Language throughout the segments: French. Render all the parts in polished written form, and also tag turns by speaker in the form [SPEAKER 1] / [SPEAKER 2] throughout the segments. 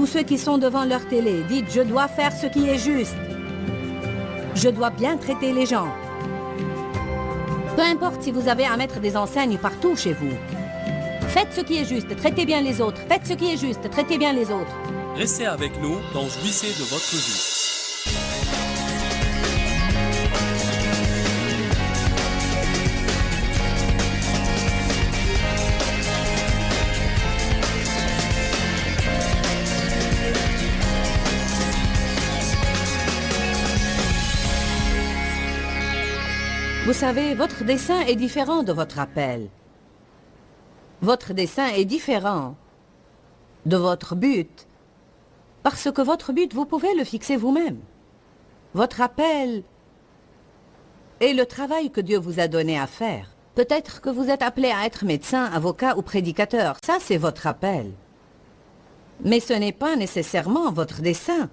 [SPEAKER 1] Tous ceux qui sont devant leur télé, dites « Je dois faire ce qui est juste. Je dois bien traiter les gens. » Peu importe si vous avez à mettre des enseignes partout chez vous. Faites ce qui est juste, traitez bien les autres. Faites ce qui est juste, traitez bien les autres.
[SPEAKER 2] Restez avec nous dans Jouissez de votre vie.
[SPEAKER 1] Vous savez, votre dessein est différent de votre appel. Votre dessein est différent de votre but. Parce que votre but, vous pouvez le fixer vous-même. Votre appel est le travail que Dieu vous a donné à faire. Peut-être que vous êtes appelé à être médecin, avocat ou prédicateur. Ça, c'est votre appel. Mais ce n'est pas nécessairement votre dessein.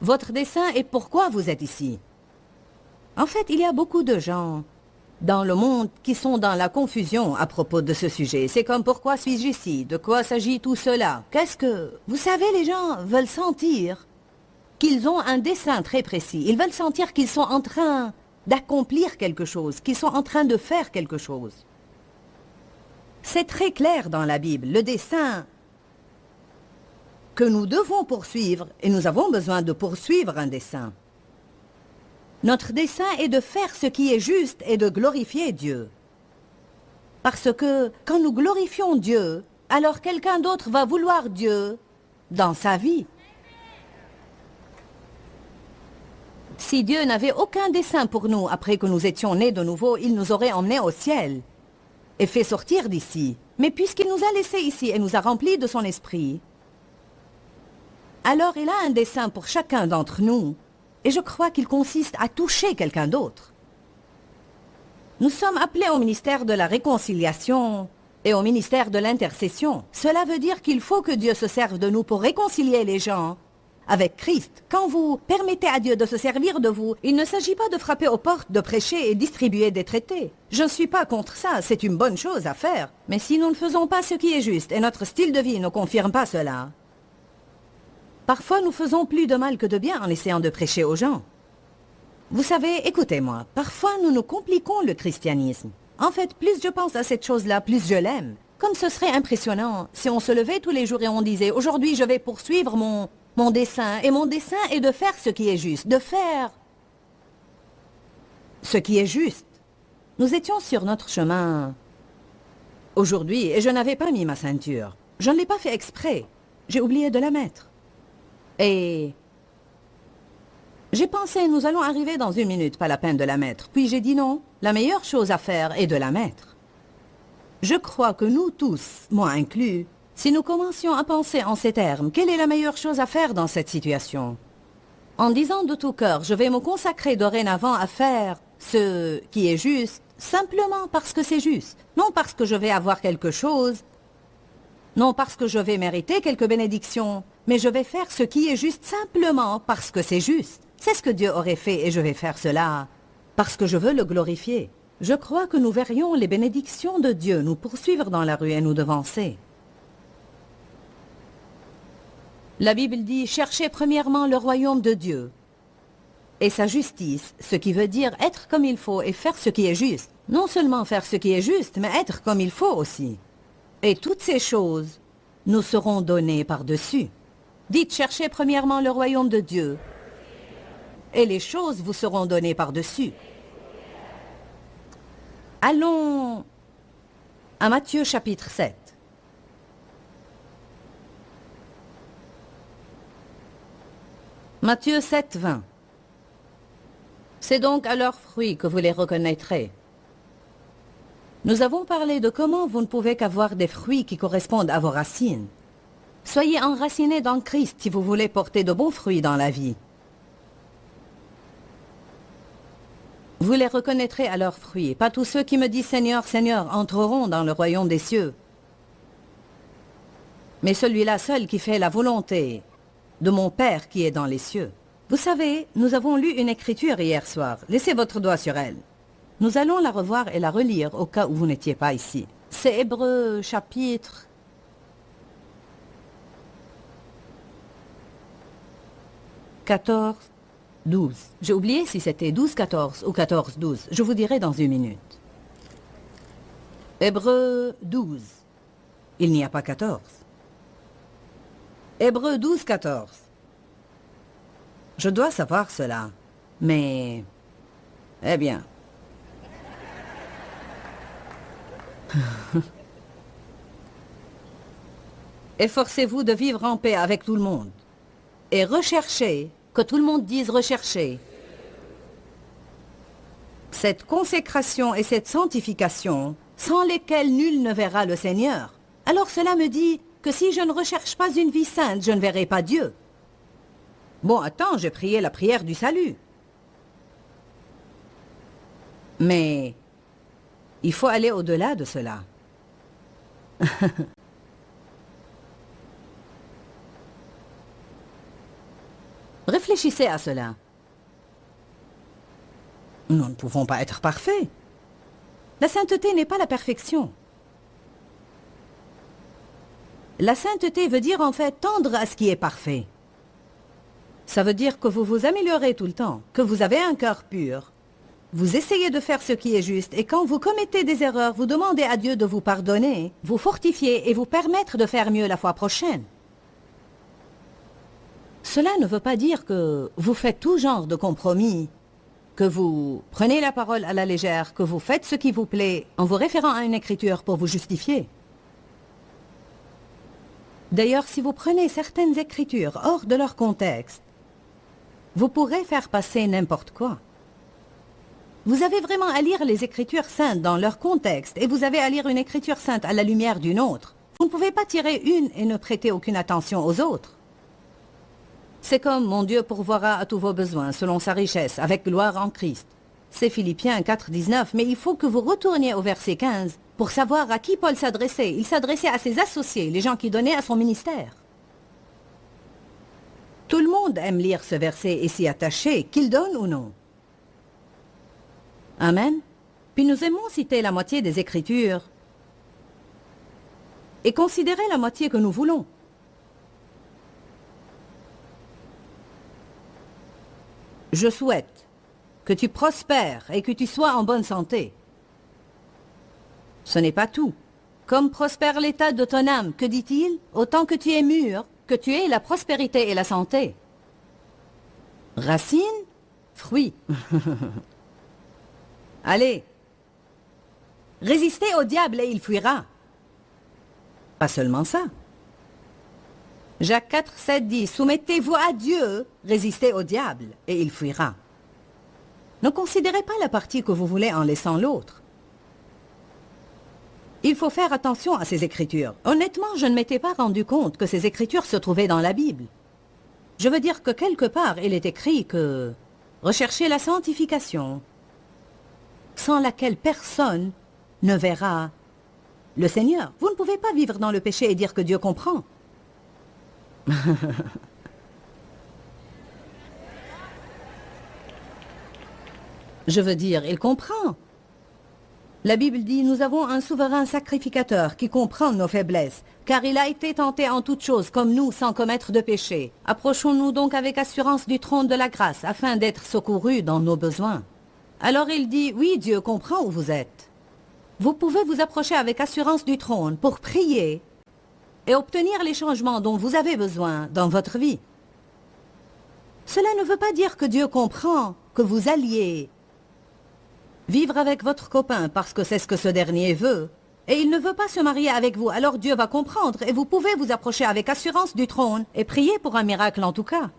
[SPEAKER 1] Votre dessein est pourquoi vous êtes ici. En fait, il y a beaucoup de gens dans le monde qui sont dans la confusion à propos de ce sujet. C'est comme pourquoi suis-je ici? De quoi s'agit tout cela? Qu'est-ce que... Vous savez, les gens veulent sentir qu'ils ont un dessein très précis. Ils veulent sentir qu'ils sont en train d'accomplir quelque chose, qu'ils sont en train de faire quelque chose. C'est très clair dans la Bible, le dessein que nous devons poursuivre, et nous avons besoin de poursuivre un dessein. Notre dessein est de faire ce qui est juste et de glorifier Dieu. Parce que quand nous glorifions Dieu, alors quelqu'un d'autre va vouloir Dieu dans sa vie. Si Dieu n'avait aucun dessein pour nous après que nous étions nés de nouveau, il nous aurait emmenés au ciel et fait sortir d'ici. Mais puisqu'il nous a laissés ici et nous a remplis de son esprit, alors il a un dessein pour chacun d'entre nous. Et je crois qu'il consiste à toucher quelqu'un d'autre. Nous sommes appelés au ministère de la réconciliation et au ministère de l'intercession. Cela veut dire qu'il faut que Dieu se serve de nous pour réconcilier les gens avec Christ. Quand vous permettez à Dieu de se servir de vous, il ne s'agit pas de frapper aux portes, de prêcher et distribuer des traités. Je ne suis pas contre ça, c'est une bonne chose à faire. Mais si nous ne faisons pas ce qui est juste et notre style de vie ne confirme pas cela, parfois, nous faisons plus de mal que de bien en essayant de prêcher aux gens. Vous savez, écoutez-moi, parfois nous nous compliquons le christianisme. En fait, plus je pense à cette chose-là, plus je l'aime. Comme ce serait impressionnant si on se levait tous les jours et on disait « Aujourd'hui, je vais poursuivre mon dessein. Et mon dessein est de faire ce qui est juste, de faire ce qui est juste. » Nous étions sur notre chemin aujourd'hui et je n'avais pas mis ma ceinture. Je ne l'ai pas fait exprès. J'ai oublié de la mettre. Et j'ai pensé, nous allons arriver dans 1 minute, pas la peine de la mettre. Puis j'ai dit non, la meilleure chose à faire est de la mettre. Je crois que nous tous, moi inclus, si nous commencions à penser en ces termes, quelle est la meilleure chose à faire dans cette situation? En disant de tout cœur, je vais me consacrer dorénavant à faire ce qui est juste, simplement parce que c'est juste. Non parce que je vais avoir quelque chose, non parce que je vais mériter quelques bénédictions, mais je vais faire ce qui est juste simplement parce que c'est juste. C'est ce que Dieu aurait fait et je vais faire cela parce que je veux le glorifier. Je crois que nous verrions les bénédictions de Dieu nous poursuivre dans la rue et nous devancer. La Bible dit « Cherchez premièrement le royaume de Dieu et sa justice », ce qui veut dire être comme il faut et faire ce qui est juste. Non seulement faire ce qui est juste, mais être comme il faut aussi. Et toutes ces choses nous seront données par-dessus. Dites, cherchez premièrement le royaume de Dieu, et les choses vous seront données par-dessus. Allons à Matthieu chapitre 7. Matthieu 7, 20. C'est donc à leurs fruits que vous les reconnaîtrez. Nous avons parlé de comment vous ne pouvez qu'avoir des fruits qui correspondent à vos racines. Soyez enracinés dans Christ si vous voulez porter de bons fruits dans la vie. Vous les reconnaîtrez à leurs fruits. Pas tous ceux qui me disent « Seigneur, Seigneur » entreront dans le royaume des cieux. Mais celui-là seul qui fait la volonté de mon Père qui est dans les cieux. Vous savez, nous avons lu une écriture hier soir. Laissez votre doigt sur elle. Nous allons la revoir et la relire au cas où vous n'étiez pas ici. C'est Hébreux chapitre 14, 12. J'ai oublié si c'était 12, 14 ou 14, 12. Je vous dirai dans une minute. Hébreux 12. Il n'y a pas 14. Hébreux 12, 14. Je dois savoir cela. Mais... Eh bien... Efforcez-vous de vivre en paix avec tout le monde. Et recherchez, que tout le monde dise rechercher, cette consécration et cette sanctification sans lesquelles nul ne verra le Seigneur. Alors cela me dit que si je ne recherche pas une vie sainte, je ne verrai pas Dieu. Bon, attends, j'ai prié la prière du salut. Mais il faut aller au-delà de cela. Réfléchissez à cela. Nous ne pouvons pas être parfaits. La sainteté n'est pas la perfection. La sainteté veut dire en fait tendre à ce qui est parfait. Ça veut dire que vous vous améliorez tout le temps, que vous avez un cœur pur. Vous essayez de faire ce qui est juste et quand vous commettez des erreurs, vous demandez à Dieu de vous pardonner, vous fortifier et vous permettre de faire mieux la fois prochaine. Cela ne veut pas dire que vous faites tout genre de compromis, que vous prenez la parole à la légère, que vous faites ce qui vous plaît en vous référant à une écriture pour vous justifier. D'ailleurs, si vous prenez certaines écritures hors de leur contexte, vous pourrez faire passer n'importe quoi. Vous avez vraiment à lire les Écritures saintes dans leur contexte et vous avez à lire une Écriture sainte à la lumière d'une autre. Vous ne pouvez pas tirer une et ne prêter aucune attention aux autres. C'est comme « Mon Dieu pourvoira à tous vos besoins selon sa richesse, avec gloire en Christ ». C'est Philippiens 4, 19, mais il faut que vous retourniez au verset 15 pour savoir à qui Paul s'adressait. Il s'adressait à ses associés, les gens qui donnaient à son ministère. Tout le monde aime lire ce verset et s'y attacher, qu'il donne ou non. Amen. Puis nous aimons citer la moitié des Écritures et considérer la moitié que nous voulons. Je souhaite que tu prospères et que tu sois en bonne santé. Ce n'est pas tout. Comme prospère l'état de ton âme, que dit-il? Autant que tu es mûr, que tu aies la prospérité et la santé. Racines, fruits. Allez, résistez au diable et il fuira. Pas seulement ça. Jacques 4, 7 dit, soumettez-vous à Dieu, résistez au diable et il fuira. Ne considérez pas la partie que vous voulez en laissant l'autre. Il faut faire attention à ces écritures. Honnêtement, je ne m'étais pas rendu compte que ces écritures se trouvaient dans la Bible. Je veux dire que quelque part, il est écrit que recherchez la sanctification, sans laquelle personne ne verra le Seigneur. Vous ne pouvez pas vivre dans le péché et dire que Dieu comprend. Je veux dire, il comprend. La Bible dit, nous avons un souverain sacrificateur qui comprend nos faiblesses, car il a été tenté en toutes choses comme nous sans commettre de péché. Approchons-nous donc avec assurance du trône de la grâce, afin d'être secourus dans nos besoins. Alors il dit, oui, Dieu comprend où vous êtes. Vous pouvez vous approcher avec assurance du trône pour prier et obtenir les changements dont vous avez besoin dans votre vie. Cela ne veut pas dire que Dieu comprend que vous alliez vivre avec votre copain parce que c'est ce que ce dernier veut, et il ne veut pas se marier avec vous, alors Dieu va comprendre et vous pouvez vous approcher avec assurance du trône et prier pour un miracle en tout cas.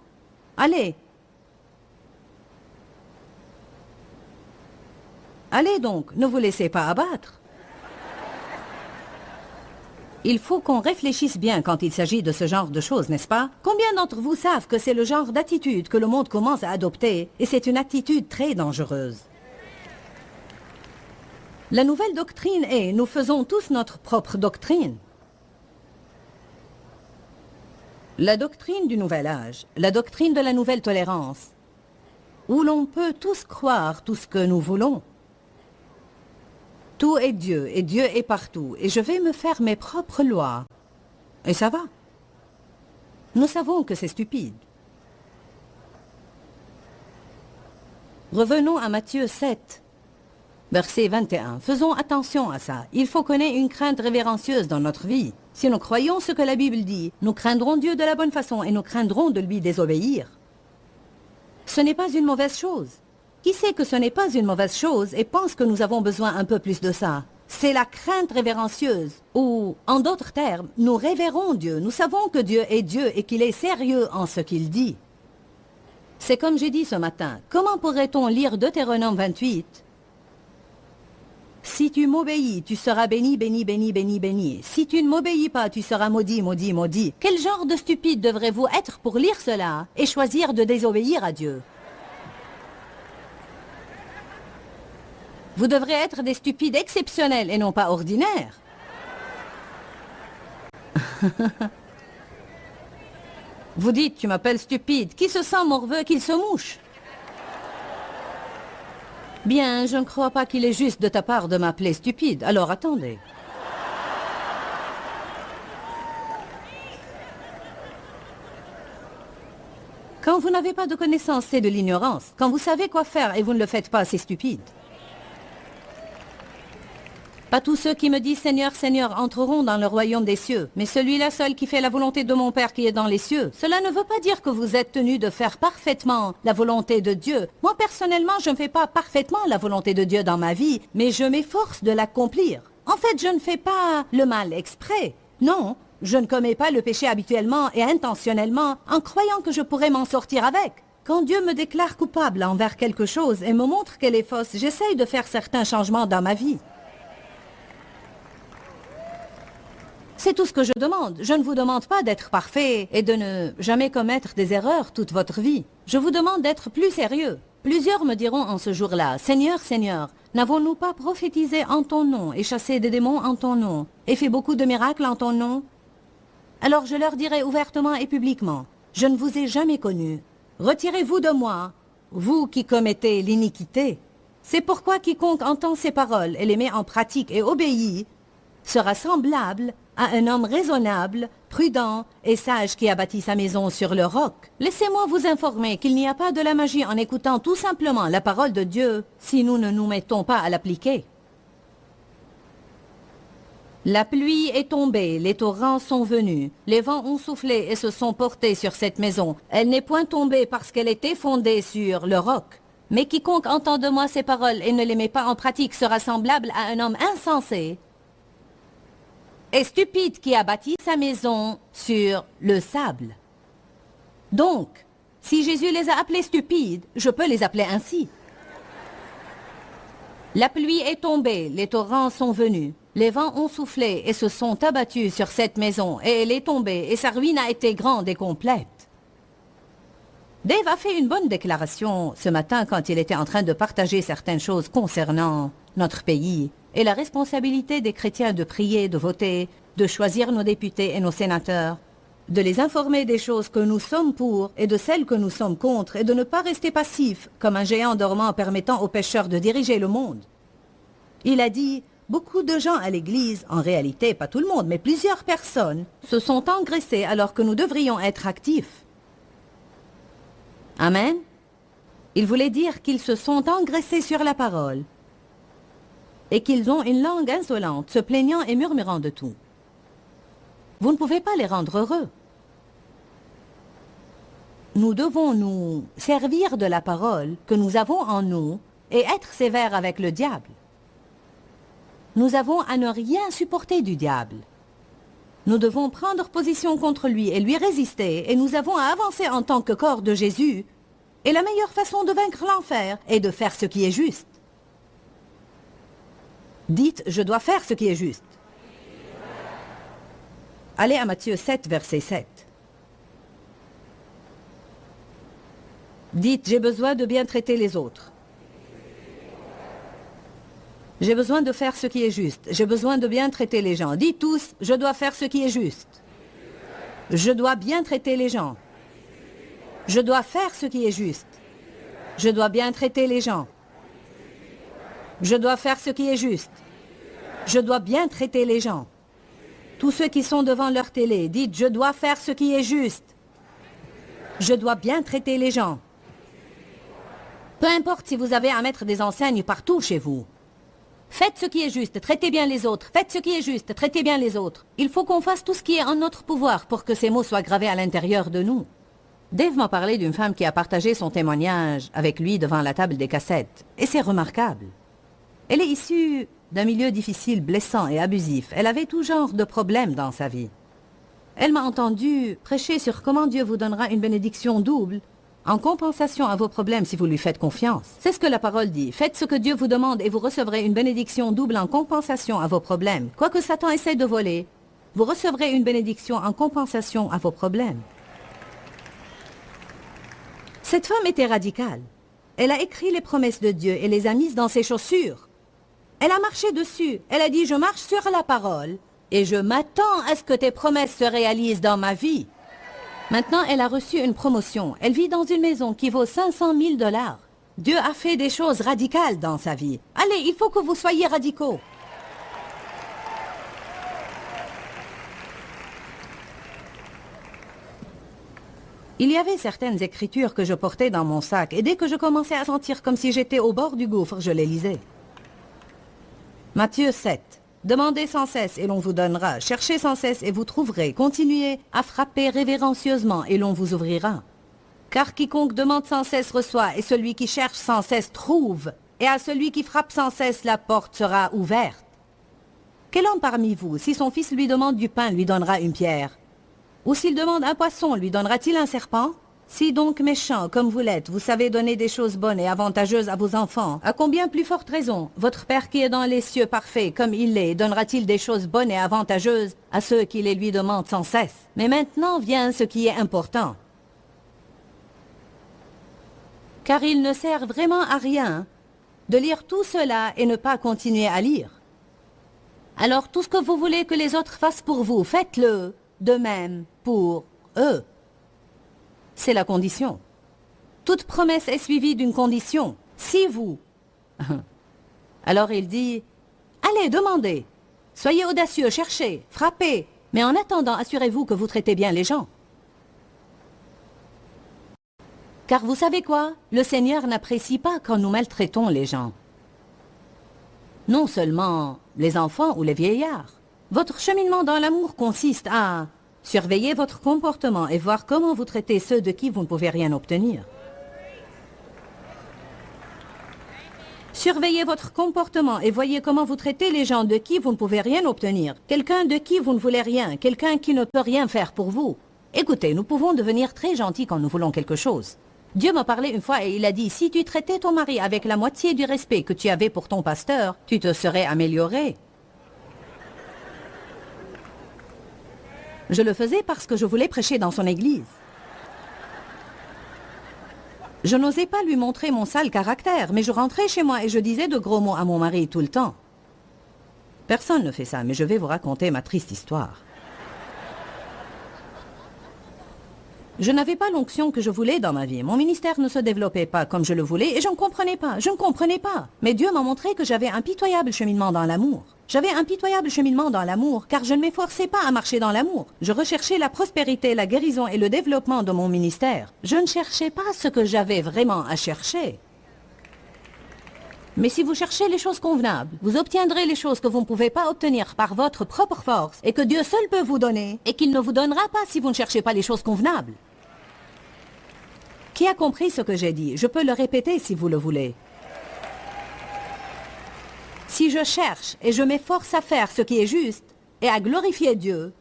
[SPEAKER 1] Allez. Allez donc, ne vous laissez pas abattre. Il faut qu'on réfléchisse bien quand il s'agit de ce genre de choses, n'est-ce pas? Combien d'entre vous savent que c'est le genre d'attitude que le monde commence à adopter, et c'est une attitude très dangereuse. La nouvelle doctrine est, nous faisons tous notre propre doctrine. La doctrine du nouvel âge, la doctrine de la nouvelle tolérance, où l'on peut tous croire tout ce que nous voulons. Tout est Dieu, et Dieu est partout, et je vais me faire mes propres lois. Et ça va. Nous savons que c'est stupide. Revenons à Matthieu 7, verset 21. Faisons attention à ça. Il faut qu'on ait une crainte révérencieuse dans notre vie. Si nous croyons ce que la Bible dit, nous craindrons Dieu de la bonne façon et nous craindrons de lui désobéir. Ce n'est pas une mauvaise chose. Qui sait que ce n'est pas une mauvaise chose et pense que nous avons besoin un peu plus de ça? C'est la crainte révérencieuse, ou, en d'autres termes, nous révérons Dieu. Nous savons que Dieu est Dieu et qu'il est sérieux en ce qu'il dit. C'est comme j'ai dit ce matin. Comment pourrait-on lire Deutéronome 28? Si tu m'obéis, tu seras béni, béni, béni, béni, béni. Si tu ne m'obéis pas, tu seras maudit, maudit, maudit. Quel genre de stupide devrez-vous être pour lire cela et choisir de désobéir à Dieu? Vous devrez être des stupides exceptionnels et non pas ordinaires. Vous dites, tu m'appelles stupide. Qui se sent morveux qu'il se mouche? Bien, je ne crois pas qu'il est juste de ta part de m'appeler stupide. Alors attendez. Quand vous n'avez pas de connaissance, c'est de l'ignorance. Quand vous savez quoi faire et vous ne le faites pas, c'est stupide. Pas tous ceux qui me disent Seigneur, Seigneur entreront dans le royaume des cieux, mais celui-là seul qui fait la volonté de mon Père qui est dans les cieux. Cela ne veut pas dire que vous êtes tenu de faire parfaitement la volonté de Dieu. Moi, personnellement, je ne fais pas parfaitement la volonté de Dieu dans ma vie, mais je m'efforce de l'accomplir. En fait, je ne fais pas le mal exprès. Non, je ne commets pas le péché habituellement et intentionnellement en croyant que je pourrais m'en sortir avec. Quand Dieu me déclare coupable envers quelque chose et me montre qu'elle est fausse, j'essaye de faire certains changements dans ma vie. C'est tout ce que je demande. Je ne vous demande pas d'être parfait et de ne jamais commettre des erreurs toute votre vie. Je vous demande d'être plus sérieux. Plusieurs me diront en ce jour-là, Seigneur, Seigneur, n'avons-nous pas prophétisé en ton nom et chassé des démons en ton nom et fait beaucoup de miracles en ton nom? Alors je leur dirai ouvertement et publiquement, je ne vous ai jamais connu. Retirez-vous de moi, vous qui commettez l'iniquité. C'est pourquoi quiconque entend ces paroles et les met en pratique et obéit sera semblable à un homme raisonnable, prudent et sage qui a bâti sa maison sur le roc. Laissez-moi vous informer qu'il n'y a pas de la magie en écoutant tout simplement la parole de Dieu si nous ne nous mettons pas à l'appliquer. La pluie est tombée, les torrents sont venus, les vents ont soufflé et se sont portés sur cette maison. Elle n'est point tombée parce qu'elle était fondée sur le roc. Mais quiconque entend de moi ces paroles et ne les met pas en pratique sera semblable à un homme insensé et stupide qui a bâti sa maison sur le sable. Donc, si Jésus les a appelés stupides, je peux les appeler ainsi. La pluie est tombée, les torrents sont venus, les vents ont soufflé et se sont abattus sur cette maison, et elle est tombée, et sa ruine a été grande et complète. Dave a fait une bonne déclaration ce matin quand il était en train de partager certaines choses concernant notre pays et la responsabilité des chrétiens de prier, de voter, de choisir nos députés et nos sénateurs, de les informer des choses que nous sommes pour et de celles que nous sommes contre et de ne pas rester passifs comme un géant dormant permettant aux pécheurs de diriger le monde. Il a dit, beaucoup de gens à l'église, en réalité pas tout le monde, mais plusieurs personnes, se sont engraissés alors que nous devrions être actifs. Amen. Il voulait dire qu'ils se sont engraissés sur la parole et qu'ils ont une langue insolente, se plaignant et murmurant de tout. Vous ne pouvez pas les rendre heureux. Nous devons nous servir de la parole que nous avons en nous et être sévères avec le diable. Nous avons à ne rien supporter du diable. Nous devons prendre position contre lui et lui résister, et nous avons à avancer en tant que corps de Jésus. Et la meilleure façon de vaincre l'enfer est de faire ce qui est juste. Dites, je dois faire ce qui est juste. Allez à Matthieu 7, verset 7. Dites, j'ai besoin de bien traiter les autres. J'ai besoin de faire ce qui est juste. J'ai besoin de bien traiter les gens. Dites tous, je dois faire ce qui est juste. Je dois bien traiter les gens. Je dois faire ce qui est juste. Je dois bien traiter les gens. Je dois faire ce qui est juste. Je dois bien traiter les gens. Tous ceux qui sont devant leur télé, dites, je dois faire ce qui est juste. Je dois bien traiter les gens. Peu importe si vous avez à mettre des enseignes partout chez vous. Faites ce qui est juste, traitez bien les autres. Faites ce qui est juste, traitez bien les autres. Il faut qu'on fasse tout ce qui est en notre pouvoir pour que ces mots soient gravés à l'intérieur de nous. Dave m'a parlé d'une femme qui a partagé son témoignage avec lui devant la table des cassettes. Et c'est remarquable. Elle est issue d'un milieu difficile, blessant et abusif. Elle avait tout genre de problèmes dans sa vie. Elle m'a entendu prêcher sur comment Dieu vous donnera une bénédiction double en compensation à vos problèmes si vous lui faites confiance. C'est ce que la parole dit. Faites ce que Dieu vous demande et vous recevrez une bénédiction double en compensation à vos problèmes. Quoi que Satan essaie de voler, vous recevrez une bénédiction en compensation à vos problèmes. Cette femme était radicale. Elle a écrit les promesses de Dieu et les a mises dans ses chaussures. Elle a marché dessus. Elle a dit, je marche sur la parole et je m'attends à ce que tes promesses se réalisent dans ma vie. Maintenant, elle a reçu une promotion. Elle vit dans une maison qui vaut 500 000 $. Dieu a fait des choses radicales dans sa vie. Allez, il faut que vous soyez radicaux. Il y avait certaines écritures que je portais dans mon sac, et dès que je commençais à sentir comme si j'étais au bord du gouffre, je les lisais. Matthieu 7. Demandez sans cesse et l'on vous donnera. Cherchez sans cesse et vous trouverez. Continuez à frapper révérencieusement et l'on vous ouvrira. Car quiconque demande sans cesse reçoit, et celui qui cherche sans cesse trouve. Et à celui qui frappe sans cesse, la porte sera ouverte. Quel homme parmi vous, si son fils lui demande du pain, lui donnera une pierre? Ou s'il demande un poisson, lui donnera-t-il un serpent? Si donc méchant, comme vous l'êtes, vous savez donner des choses bonnes et avantageuses à vos enfants, à combien plus forte raison, votre Père qui est dans les cieux parfait, comme il l'est, donnera-t-il des choses bonnes et avantageuses à ceux qui les lui demandent sans cesse? Mais maintenant vient ce qui est important. Car il ne sert vraiment à rien de lire tout cela et ne pas continuer à lire. Alors tout ce que vous voulez que les autres fassent pour vous, faites-le de même pour eux. C'est la condition. Toute promesse est suivie d'une condition. Si vous... Alors il dit, allez, demandez. Soyez audacieux, cherchez, frappez. Mais en attendant, assurez-vous que vous traitez bien les gens. Car vous savez quoi? Le Seigneur n'apprécie pas quand nous maltraitons les gens. Non seulement les enfants ou les vieillards. Votre cheminement dans l'amour consiste à surveiller votre comportement et voir comment vous traitez ceux de qui vous ne pouvez rien obtenir. Surveillez votre comportement et voyez comment vous traitez les gens de qui vous ne pouvez rien obtenir. Quelqu'un de qui vous ne voulez rien, quelqu'un qui ne peut rien faire pour vous. Écoutez, nous pouvons devenir très gentils quand nous voulons quelque chose. Dieu m'a parlé une fois et il a dit, si tu traitais ton mari avec la moitié du respect que tu avais pour ton pasteur, tu te serais amélioré. Je le faisais parce que je voulais prêcher dans son église. Je n'osais pas lui montrer mon sale caractère, mais je rentrais chez moi et je disais de gros mots à mon mari tout le temps. Personne ne fait ça, mais je vais vous raconter ma triste histoire. Je n'avais pas l'onction que je voulais dans ma vie. Mon ministère ne se développait pas comme je le voulais et je ne comprenais pas. Je ne comprenais pas. Mais Dieu m'a montré que j'avais un pitoyable cheminement dans l'amour. J'avais un pitoyable cheminement dans l'amour car je ne m'efforçais pas à marcher dans l'amour. Je recherchais la prospérité, la guérison et le développement de mon ministère. Je ne cherchais pas ce que j'avais vraiment à chercher. Mais si vous cherchez les choses convenables, vous obtiendrez les choses que vous ne pouvez pas obtenir par votre propre force et que Dieu seul peut vous donner et qu'il ne vous donnera pas si vous ne cherchez pas les choses convenables. Qui a compris ce que j'ai dit? Je peux le répéter si vous le voulez. Si je cherche et je m'efforce à faire ce qui est juste et à glorifier Dieu,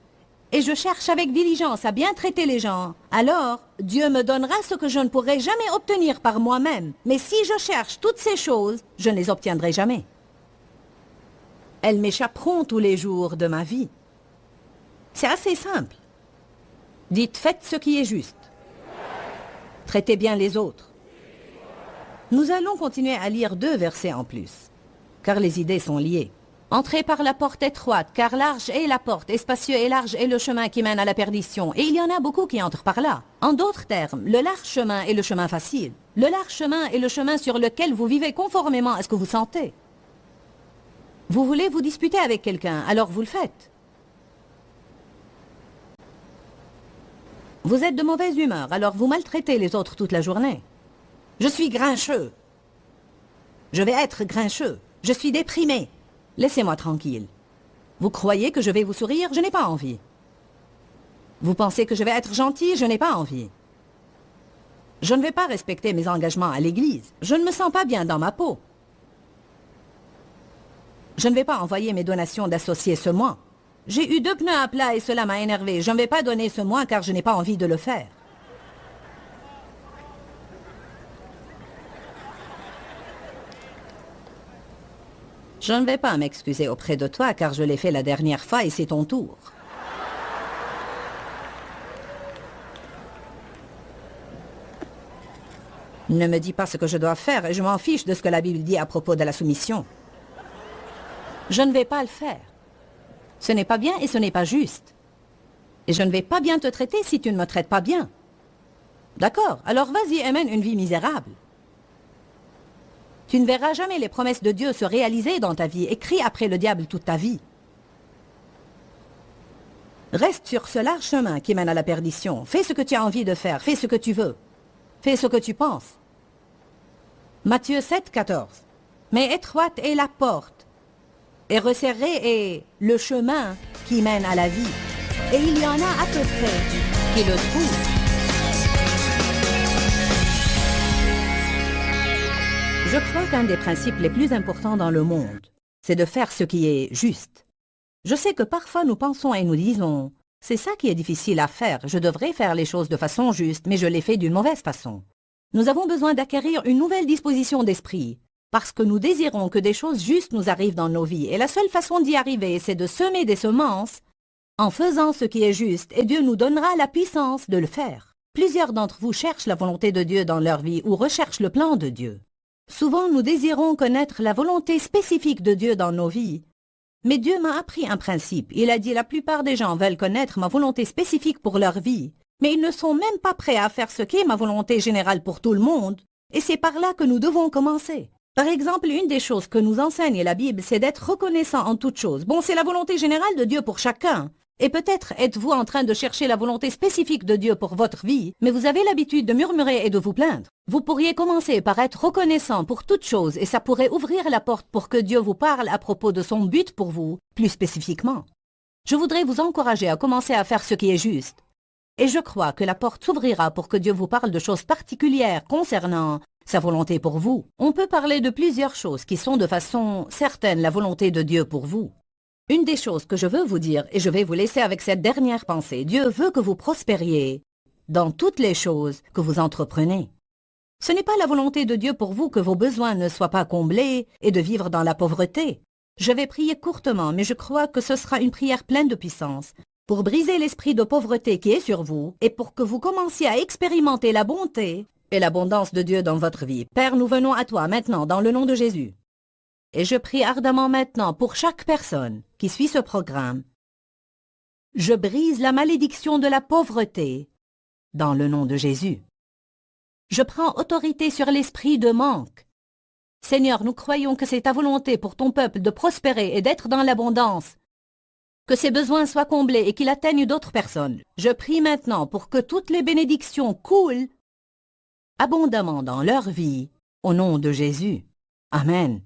[SPEAKER 1] et je cherche avec diligence à bien traiter les gens, alors Dieu me donnera ce que je ne pourrai jamais obtenir par moi-même. Mais si je cherche toutes ces choses, je ne les obtiendrai jamais. Elles m'échapperont tous les jours de ma vie. C'est assez simple. Dites, faites ce qui est juste. Traitez bien les autres. Nous allons continuer à lire 2 versets en plus, car les idées sont liées. Entrez par la porte étroite, car large est la porte, et spacieux et large est le chemin qui mène à la perdition, et il y en a beaucoup qui entrent par là. En d'autres termes, le large chemin est le chemin facile. Le large chemin est le chemin sur lequel vous vivez conformément à ce que vous sentez. Vous voulez vous disputer avec quelqu'un, alors vous le faites. Vous êtes de mauvaise humeur, alors vous maltraitez les autres toute la journée. Je suis grincheux. Je vais être grincheux. Je suis déprimé. Laissez-moi tranquille. Vous croyez que je vais vous sourire? Je n'ai pas envie. Vous pensez que je vais être gentil? Je n'ai pas envie. Je ne vais pas respecter mes engagements à l'église. Je ne me sens pas bien dans ma peau. Je ne vais pas envoyer mes donations d'associés ce mois. J'ai eu 2 pneus à plat et cela m'a énervé. Je ne vais pas donner ce mois car je n'ai pas envie de le faire. Je ne vais pas m'excuser auprès de toi car je l'ai fait la dernière fois et c'est ton tour. Ne me dis pas ce que je dois faire et je m'en fiche de ce que la Bible dit à propos de la soumission. Je ne vais pas le faire. Ce n'est pas bien et ce n'est pas juste. Et je ne vais pas bien te traiter si tu ne me traites pas bien. D'accord, alors vas-y et mène une vie misérable. Tu ne verras jamais les promesses de Dieu se réaliser dans ta vie et crie après le diable toute ta vie. Reste sur ce large chemin qui mène à la perdition. Fais ce que tu as envie de faire, fais ce que tu veux. Fais ce que tu penses. Matthieu 7, 14. Mais étroite est la porte, et resserré est le chemin qui mène à la vie. Et il y en a à peu près qui le trouvent. Je crois qu'un des principes les plus importants dans le monde, c'est de faire ce qui est juste. Je sais que parfois nous pensons et nous disons « C'est ça qui est difficile à faire, je devrais faire les choses de façon juste, mais je les fais d'une mauvaise façon. » Nous avons besoin d'acquérir une nouvelle disposition d'esprit, parce que nous désirons que des choses justes nous arrivent dans nos vies, et la seule façon d'y arriver, c'est de semer des semences en faisant ce qui est juste, et Dieu nous donnera la puissance de le faire. Plusieurs d'entre vous cherchent la volonté de Dieu dans leur vie ou recherchent le plan de Dieu. Souvent, nous désirons connaître la volonté spécifique de Dieu dans nos vies. Mais Dieu m'a appris un principe. Il a dit la plupart des gens veulent connaître ma volonté spécifique pour leur vie, mais ils ne sont même pas prêts à faire ce qu'est ma volonté générale pour tout le monde. Et c'est par là que nous devons commencer. Par exemple, une des choses que nous enseigne la Bible, c'est d'être reconnaissant en toutes choses. Bon, c'est la volonté générale de Dieu pour chacun. Et peut-être êtes-vous en train de chercher la volonté spécifique de Dieu pour votre vie, mais vous avez l'habitude de murmurer et de vous plaindre. Vous pourriez commencer par être reconnaissant pour toute chose et ça pourrait ouvrir la porte pour que Dieu vous parle à propos de son but pour vous, plus spécifiquement. Je voudrais vous encourager à commencer à faire ce qui est juste. Et je crois que la porte s'ouvrira pour que Dieu vous parle de choses particulières concernant sa volonté pour vous. On peut parler de plusieurs choses qui sont de façon certaine la volonté de Dieu pour vous. Une des choses que je veux vous dire, et je vais vous laisser avec cette dernière pensée, Dieu veut que vous prospériez dans toutes les choses que vous entreprenez. Ce n'est pas la volonté de Dieu pour vous que vos besoins ne soient pas comblés et de vivre dans la pauvreté. Je vais prier courtement, mais je crois que ce sera une prière pleine de puissance pour briser l'esprit de pauvreté qui est sur vous et pour que vous commenciez à expérimenter la bonté et l'abondance de Dieu dans votre vie. Père, nous venons à toi maintenant dans le nom de Jésus. Et je prie ardemment maintenant pour chaque personne qui suit ce programme. Je brise la malédiction de la pauvreté dans le nom de Jésus. Je prends autorité sur l'esprit de manque. Seigneur, nous croyons que c'est ta volonté pour ton peuple de prospérer et d'être dans l'abondance, que ses besoins soient comblés et qu'il atteigne d'autres personnes. Je prie maintenant pour que toutes les bénédictions coulent abondamment dans leur vie, au nom de Jésus. Amen.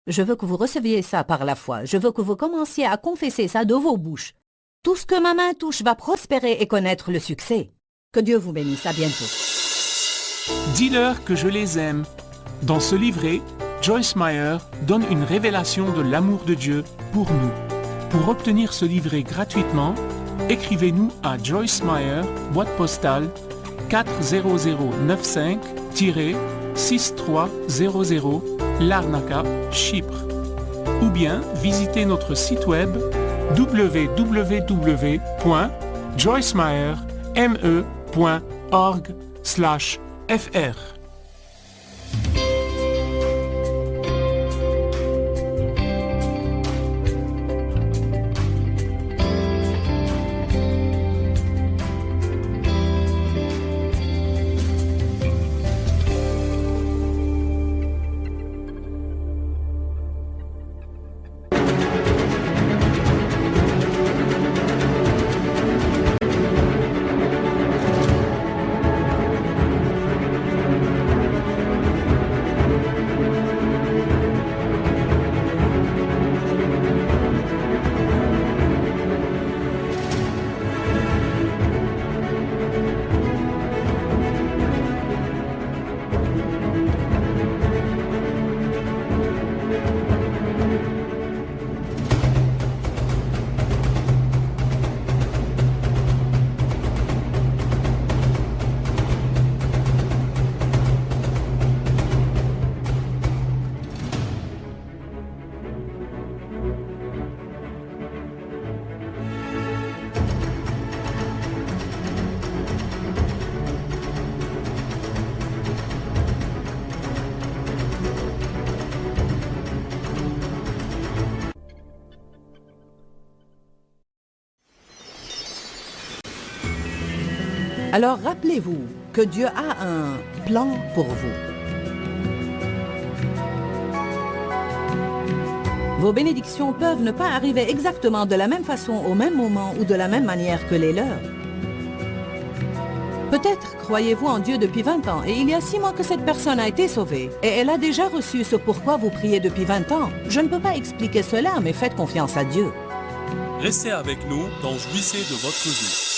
[SPEAKER 1] Je veux que vous receviez ça par la foi. Je veux que vous commenciez à confesser ça de vos bouches. Tout ce que ma main touche va prospérer et connaître le succès. Que Dieu vous bénisse. À bientôt.
[SPEAKER 3] Dis-leur que je les aime. Dans ce livret, Joyce Meyer donne une révélation de l'amour de Dieu pour nous. Pour obtenir ce livret gratuitement, écrivez-nous à Joyce Meyer, boîte postale 40095-6300 Larnaca, Chypre. Ou bien visitez notre site web www.joycemeyer.org/fr.
[SPEAKER 1] Alors rappelez-vous que Dieu a un plan pour vous. Vos bénédictions peuvent ne pas arriver exactement de la même façon au même moment ou de la même manière que les leurs. Peut-être croyez-vous en Dieu depuis 20 ans et il y a 6 mois que cette personne a été sauvée et elle a déjà reçu ce pourquoi vous priez depuis 20 ans. Je ne peux pas expliquer cela, mais faites confiance à Dieu.
[SPEAKER 2] Restez avec nous dans Jouissez de votre vie.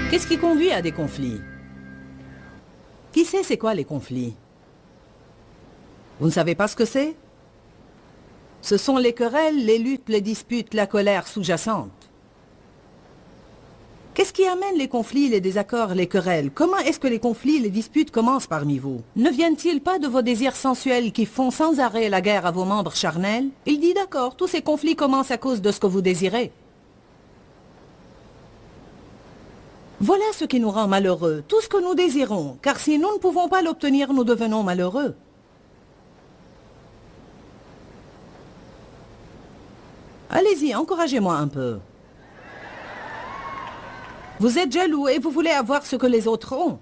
[SPEAKER 1] Qu'est-ce qui conduit à des conflits? Qui sait c'est quoi les conflits? Vous ne savez pas ce que c'est? Ce sont les querelles, les luttes, les disputes, la colère sous-jacente. Qu'est-ce qui amène les conflits, les désaccords, les querelles? Comment est-ce que les conflits, les disputes commencent parmi vous? Ne viennent-ils pas de vos désirs sensuels qui font sans arrêt la guerre à vos membres charnels? Il dit d'accord, tous ces conflits commencent à cause de ce que vous désirez. Voilà ce qui nous rend malheureux, tout ce que nous désirons, car si nous ne pouvons pas l'obtenir, nous devenons malheureux. Allez-y, encouragez-moi un peu. Vous êtes jaloux et vous voulez avoir ce que les autres ont.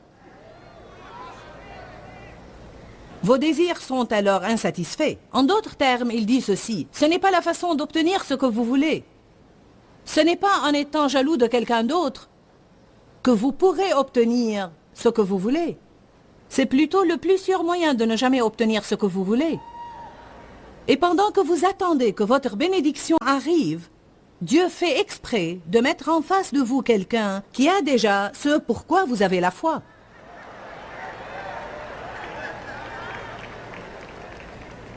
[SPEAKER 1] Vos désirs sont alors insatisfaits. En d'autres termes, il dit ceci, ce n'est pas la façon d'obtenir ce que vous voulez. Ce n'est pas en étant jaloux de quelqu'un d'autre que vous pourrez obtenir ce que vous voulez. C'est plutôt le plus sûr moyen de ne jamais obtenir ce que vous voulez. Et pendant que vous attendez que votre bénédiction arrive, Dieu fait exprès de mettre en face de vous quelqu'un qui a déjà ce pourquoi vous avez la foi.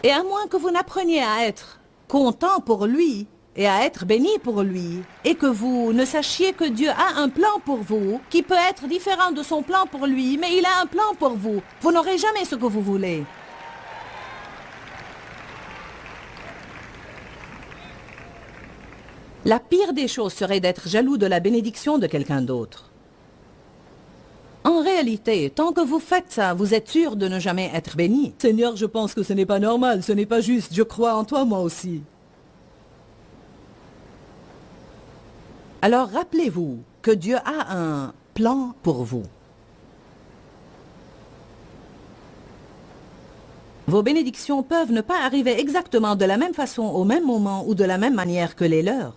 [SPEAKER 1] Et à moins que vous n'appreniez à être content pour lui, et à être béni pour lui, et que vous ne sachiez que Dieu a un plan pour vous, qui peut être différent de son plan pour lui, mais il a un plan pour vous. Vous n'aurez jamais ce que vous voulez. La pire des choses serait d'être jaloux de la bénédiction de quelqu'un d'autre. En réalité, tant que vous faites ça, vous êtes sûr de ne jamais être béni. Seigneur, je pense que ce n'est pas normal, ce n'est pas juste, je crois en toi moi aussi. Alors rappelez-vous que Dieu a un plan pour vous. Vos bénédictions peuvent ne pas arriver exactement de la même façon au même moment ou de la même manière que les leurs.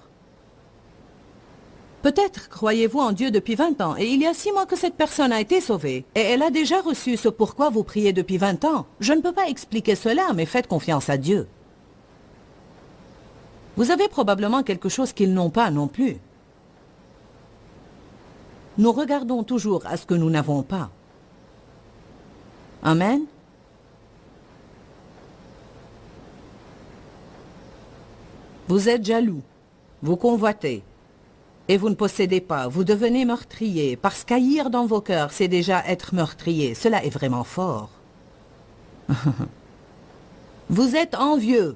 [SPEAKER 1] Peut-être croyez-vous en Dieu depuis 20 ans et il y a 6 mois que cette personne a été sauvée et elle a déjà reçu ce pourquoi vous priez depuis 20 ans. Je ne peux pas expliquer cela, mais faites confiance à Dieu. Vous avez probablement quelque chose qu'ils n'ont pas non plus. Nous regardons toujours à ce que nous n'avons pas. Amen. Vous êtes jaloux, vous convoitez, et vous ne possédez pas, vous devenez meurtrier, parce qu'haïr dans vos cœurs, c'est déjà être meurtrier. Cela est vraiment fort. Vous êtes envieux,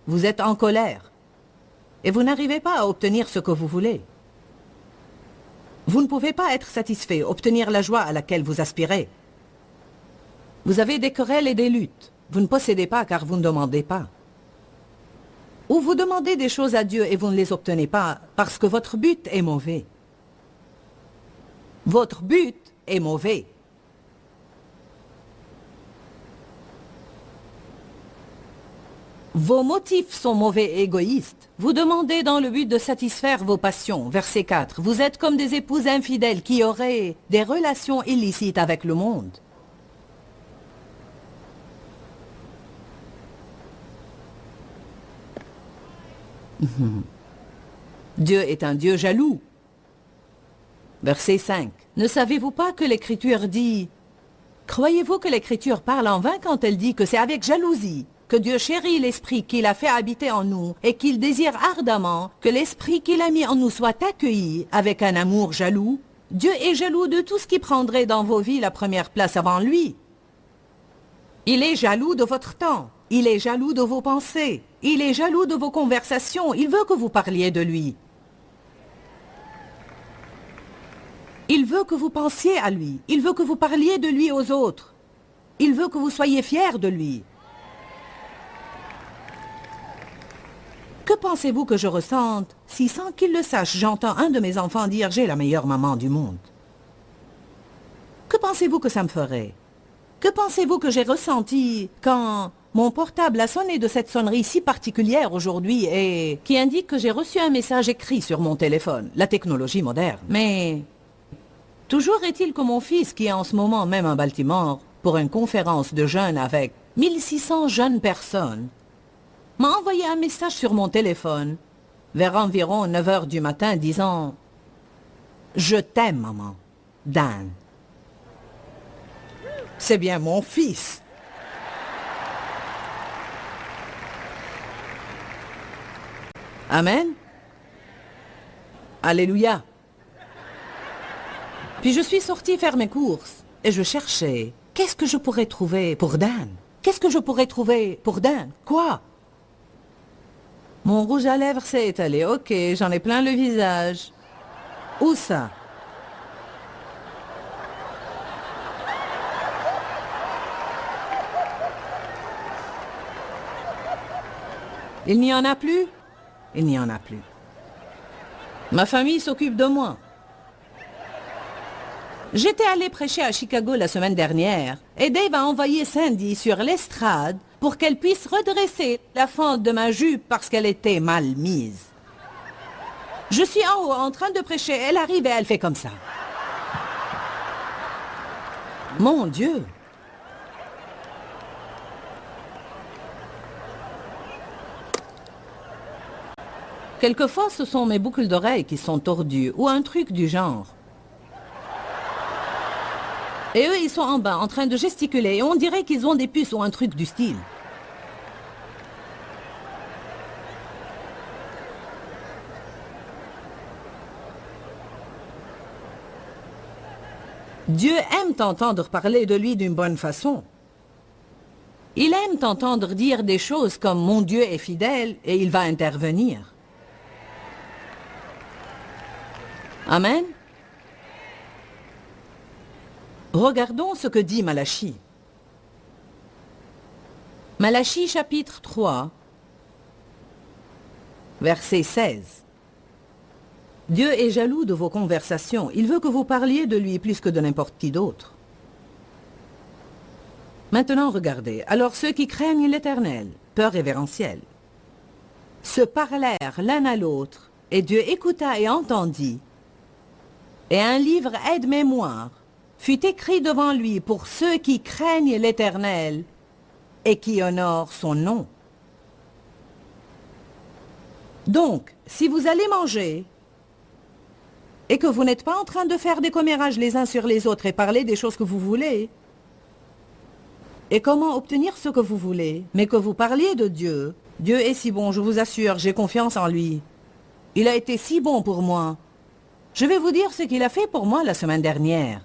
[SPEAKER 1] vous êtes en colère, et vous n'arrivez pas à obtenir ce que vous voulez. Vous ne pouvez pas être satisfait, obtenir la joie à laquelle vous aspirez. Vous avez des querelles et des luttes. Vous ne possédez pas car vous ne demandez pas. Ou vous demandez des choses à Dieu et vous ne les obtenez pas parce que votre but est mauvais. Votre but est mauvais. Vos motifs sont mauvais et égoïstes. Vous demandez dans le but de satisfaire vos passions. Verset 4. Vous êtes comme des épouses infidèles qui auraient des relations illicites avec le monde. Dieu est un Dieu jaloux. Verset 5. Ne savez-vous pas que l'Écriture dit... Croyez-vous que l'Écriture parle en vain quand elle dit que c'est avec jalousie que Dieu chérit l'Esprit qu'il a fait habiter en nous et qu'il désire ardemment que l'Esprit qu'il a mis en nous soit accueilli avec un amour jaloux? Dieu est jaloux de tout ce qui prendrait dans vos vies la première place avant lui. Il est jaloux de votre temps. Il est jaloux de vos pensées. Il est jaloux de vos conversations. Il veut que vous parliez de lui. Il veut que vous pensiez à lui. Il veut que vous parliez de lui aux autres. Il veut que vous soyez fiers de lui. Que pensez-vous que je ressente si, sans qu'il le sache, j'entends un de mes enfants dire « J'ai la meilleure maman du monde ». Que pensez-vous que ça me ferait? Que pensez-vous que j'ai ressenti quand mon portable a sonné de cette sonnerie si particulière aujourd'hui et qui indique que j'ai reçu un message écrit sur mon téléphone, la technologie moderne. Mais toujours est-il que mon fils, qui est en ce moment même à Baltimore pour une conférence de jeunes avec 1600 jeunes personnes, m'a envoyé un message sur mon téléphone vers environ 9 heures du matin disant « Je t'aime, maman, Dan. » C'est bien mon fils. Amen. Alléluia. Puis je suis sortie faire mes courses et je cherchais. Qu'est-ce que je pourrais trouver pour Dan? Qu'est-ce que je pourrais trouver pour Dan? Quoi? Mon rouge à lèvres s'est étalé. Ok, j'en ai plein le visage. Où ça? Il n'y en a plus? Il n'y en a plus. Ma famille s'occupe de moi. J'étais allé prêcher à Chicago la semaine dernière et Dave a envoyé Sandy sur l'estrade pour qu'elle puisse redresser la fente de ma jupe parce qu'elle était mal mise. Je suis en haut en train de prêcher, elle arrive et elle fait comme ça. Mon Dieu! Quelquefois, ce sont mes boucles d'oreilles qui sont tordues ou un truc du genre. Et eux, ils sont en bas, en train de gesticuler, et on dirait qu'ils ont des puces ou un truc du style. Dieu aime t'entendre parler de lui d'une bonne façon. Il aime t'entendre dire des choses comme « Mon Dieu est fidèle et il va intervenir ». Amen. Regardons ce que dit Malachie. Malachie chapitre 3, verset 16. Dieu est jaloux de vos conversations. Il veut que vous parliez de lui plus que de n'importe qui d'autre. Maintenant, regardez. Alors ceux qui craignent l'Éternel, peur révérentielle, se parlèrent l'un à l'autre, et Dieu écouta et entendit. Et un livre aide-mémoire fut écrit devant lui pour ceux qui craignent l'Éternel et qui honorent son nom. Donc, si vous allez manger et que vous n'êtes pas en train de faire des commérages les uns sur les autres et parler des choses que vous voulez, et comment obtenir ce que vous voulez, mais que vous parliez de Dieu. Dieu est si bon, je vous assure, j'ai confiance en lui. Il a été si bon pour moi. Je vais vous dire ce qu'il a fait pour moi la semaine dernière.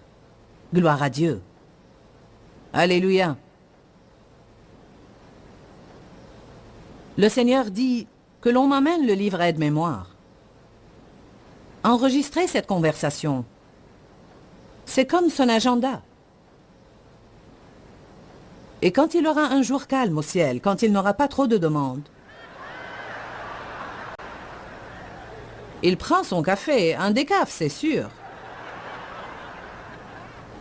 [SPEAKER 1] Gloire à Dieu. Alléluia. Le Seigneur dit que l'on m'amène le livre aide-mémoire. Enregistrez cette conversation. C'est comme son agenda. Et quand il aura un jour calme au ciel, quand il n'aura pas trop de demandes, il prend son café, un décaf, c'est sûr.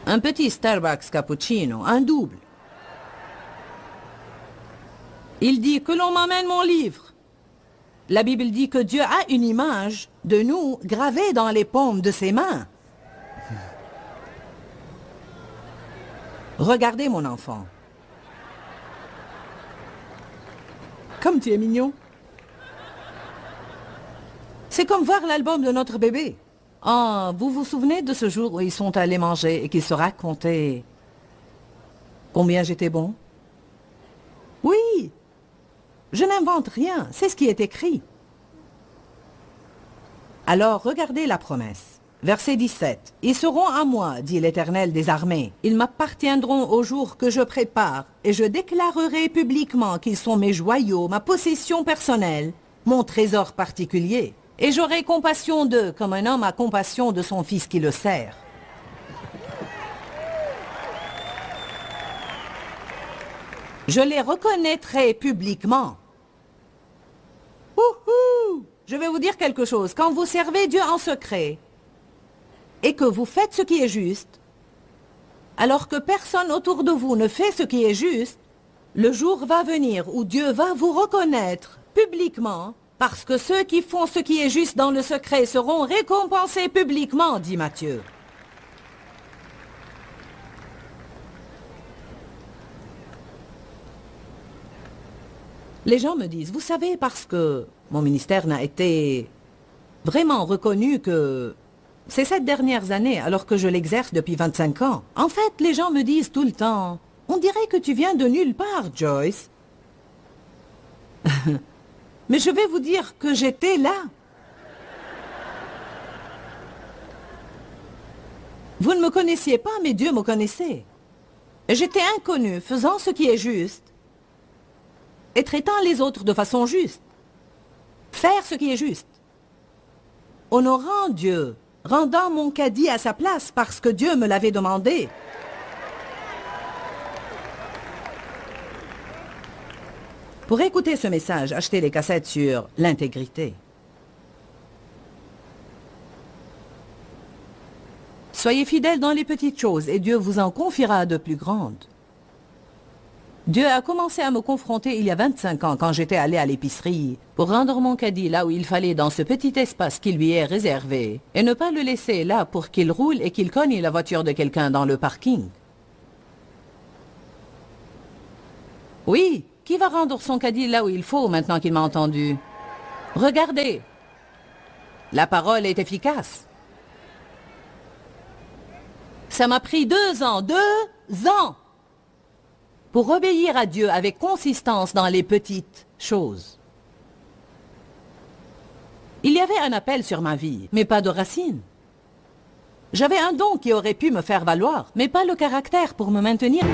[SPEAKER 1] Un petit Starbucks cappuccino, un double. Il dit que l'on m'amène mon livre. La Bible dit que Dieu a une image de nous gravée dans les paumes de ses mains. Regardez mon enfant. Comme tu es mignon. C'est comme voir l'album de notre bébé. Ah, vous vous souvenez de ce jour où ils sont allés manger et qu'ils se racontaient combien j'étais bon? Oui, je n'invente rien, c'est ce qui est écrit. Alors regardez la promesse. Verset 17. « Ils seront à moi, dit l'Éternel des armées. Ils m'appartiendront au jour que je prépare, et je déclarerai publiquement qu'ils sont mes joyaux, ma possession personnelle, mon trésor particulier. Et j'aurai compassion d'eux, comme un homme a compassion de son fils qui le sert. » Je les reconnaîtrai publiquement. Ouhou! Je vais vous dire quelque chose. Quand vous servez Dieu en secret et que vous faites ce qui est juste, alors que personne autour de vous ne fait ce qui est juste, le jour va venir où Dieu va vous reconnaître publiquement, parce que ceux qui font ce qui est juste dans le secret seront récompensés publiquement, dit Matthieu. Les gens me disent, vous savez, parce que mon ministère n'a été vraiment reconnu que ces 7 dernières années, alors que je l'exerce depuis 25 ans. En fait, les gens me disent tout le temps, on dirait que tu viens de nulle part, Joyce. Mais je vais vous dire que j'étais là. Vous ne me connaissiez pas, mais Dieu me connaissait. J'étais inconnu, faisant ce qui est juste et traitant les autres de façon juste. Faire ce qui est juste. Honorant Dieu, rendant mon caddie à sa place parce que Dieu me l'avait demandé. Pour écouter ce message, achetez les cassettes sur l'intégrité. Soyez fidèles dans les petites choses et Dieu vous en confiera de plus grandes. Dieu a commencé à me confronter il y a 25 ans quand j'étais allé à l'épicerie pour rendre mon caddie là où il fallait dans ce petit espace qui lui est réservé et ne pas le laisser là pour qu'il roule et qu'il cogne la voiture de quelqu'un dans le parking. Oui, qui va rendre son caddie là où il faut maintenant qu'il m'a entendu? Regardez, la parole est efficace. Ça m'a pris 2 ans, 2 ans pour obéir à Dieu avec consistance dans les petites choses. Il y avait un appel sur ma vie, mais pas de racines. J'avais un don qui aurait pu me faire valoir, mais pas le caractère pour me maintenir.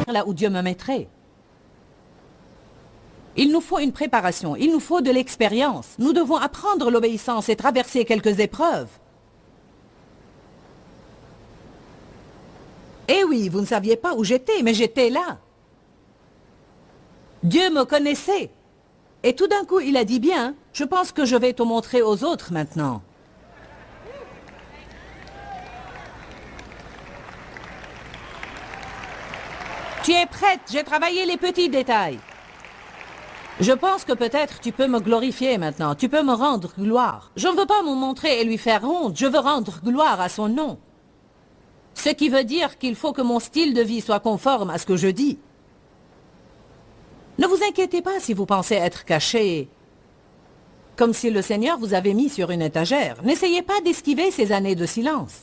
[SPEAKER 1] Là où Dieu me mettrait. Il nous faut une préparation, il nous faut de l'expérience. Nous devons apprendre l'obéissance et traverser quelques épreuves. Eh oui, vous ne saviez pas où j'étais, mais j'étais là. Dieu me connaissait. Et tout d'un coup, il a dit, bien, je pense que je vais te montrer aux autres maintenant. Tu es prête, j'ai travaillé les petits détails. Je pense que peut-être tu peux me glorifier maintenant, tu peux me rendre gloire. Je ne veux pas me montrer et lui faire honte, je veux rendre gloire à son nom. Ce qui veut dire qu'il faut que mon style de vie soit conforme à ce que je dis. Ne vous inquiétez pas si vous pensez être caché, comme si le Seigneur vous avait mis sur une étagère. N'essayez pas d'esquiver ces années de silence.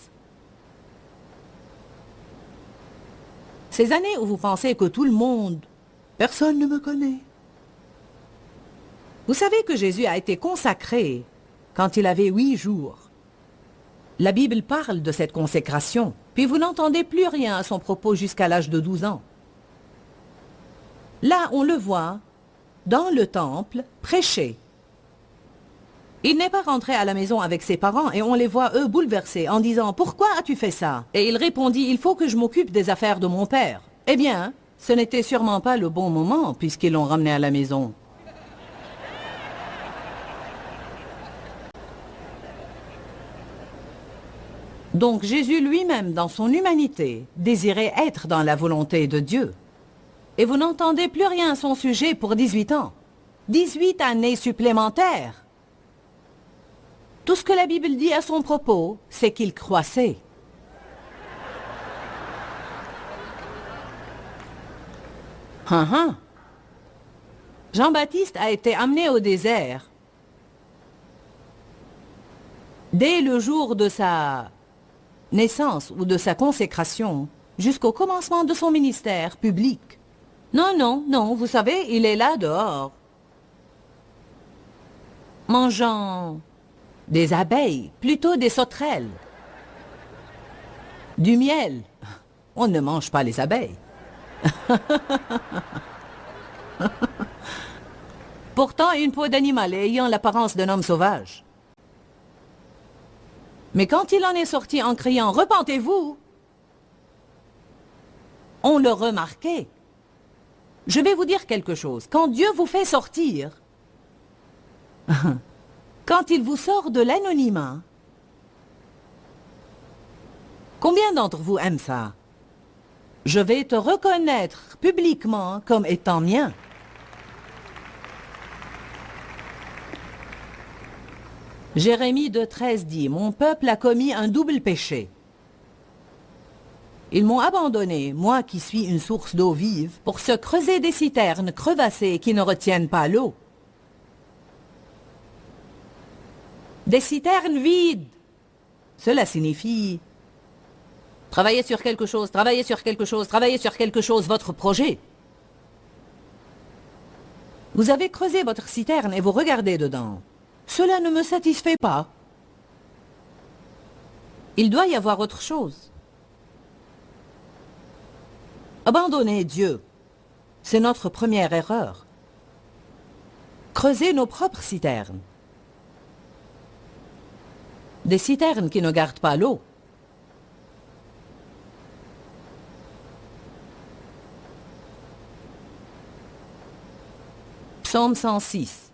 [SPEAKER 1] Ces années où vous pensez que tout le monde, personne ne me connaît. Vous savez que Jésus a été consacré quand il avait 8 jours. La Bible parle de cette consécration, puis vous n'entendez plus rien à son propos jusqu'à l'âge de 12 ans. Là, on le voit, dans le temple, prêcher. Il n'est pas rentré à la maison avec ses parents et on les voit eux bouleversés en disant « Pourquoi as-tu fait ça ?» Et il répondit « Il faut que je m'occupe des affaires de mon père. » Eh bien, ce n'était sûrement pas le bon moment puisqu'ils l'ont ramené à la maison. Donc Jésus lui-même, dans son humanité, désirait être dans la volonté de Dieu. Et vous n'entendez plus rien à son sujet pour 18 ans. 18 années supplémentaires. Tout ce que la Bible dit à son propos, c'est qu'il croissait. Jean-Baptiste a été amené au désert dès le jour de sa naissance ou de sa consécration jusqu'au commencement de son ministère public. Non, non, non, vous savez, il est là dehors, mangeant des abeilles, plutôt des sauterelles, du miel. On ne mange pas les abeilles. Pourtant, une peau d'animal ayant l'apparence d'un homme sauvage. Mais quand il en est sorti en criant « Repentez-vous !» on le remarquait. Je vais vous dire quelque chose. Quand Dieu vous fait sortir, quand il vous sort de l'anonymat, combien d'entre vous aiment ça? Je vais te reconnaître publiquement comme étant mien. Jérémie 2,13 dit « Mon peuple a commis un double péché. Ils m'ont abandonné, moi qui suis une source d'eau vive, pour se creuser des citernes crevassées qui ne retiennent pas l'eau. Des citernes vides. Cela signifie travaillez sur quelque chose, travaillez sur quelque chose, travaillez sur quelque chose, votre projet. Vous avez creusé votre citerne et vous regardez dedans. Cela ne me satisfait pas. Il doit y avoir autre chose. Abandonner Dieu, c'est notre première erreur. Creuser nos propres citernes. Des citernes qui ne gardent pas l'eau. Psaume 106.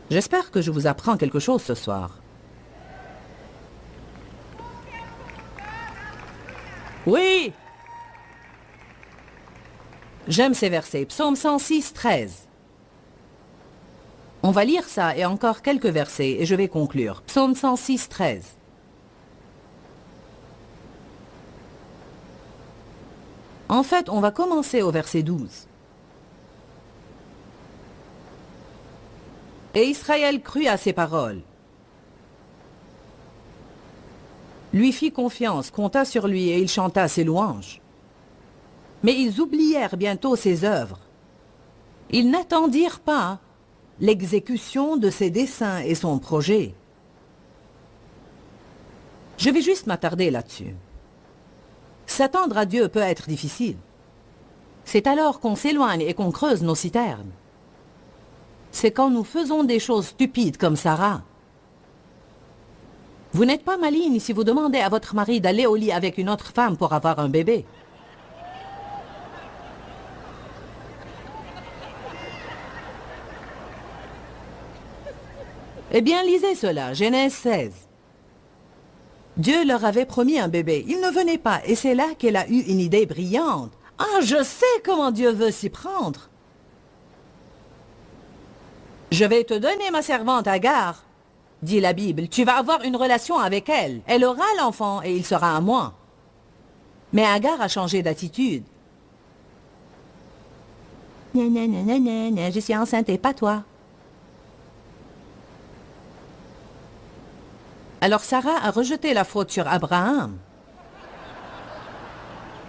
[SPEAKER 1] J'espère que je vous apprends quelque chose ce soir. Oui! J'aime ces versets. Psaume 106, 13. On va lire ça et encore quelques versets et je vais conclure. Psaume 106, 13. En fait, on va commencer au verset 12. Et Israël crut à ses paroles, lui fit confiance, compta sur lui et il chanta ses louanges. Mais ils oublièrent bientôt ses œuvres. Ils n'attendirent pas l'exécution de ses desseins et son projet. Je vais juste m'attarder là-dessus. S'attendre à Dieu peut être difficile. C'est alors qu'on s'éloigne et qu'on creuse nos citernes. C'est quand nous faisons des choses stupides comme Sarah. Vous n'êtes pas maligne si vous demandez à votre mari d'aller au lit avec une autre femme pour avoir un bébé. Eh bien, lisez cela, Genèse 16. Dieu leur avait promis un bébé. Il ne venait pas et c'est là qu'elle a eu une idée brillante. Ah, je sais comment Dieu veut s'y prendre. Je vais te donner ma servante Agar, dit la Bible. Tu vas avoir une relation avec elle. Elle aura l'enfant et il sera à moi. Mais Agar a changé d'attitude. Je suis enceinte et pas toi. Alors Sarah a rejeté la faute sur Abraham.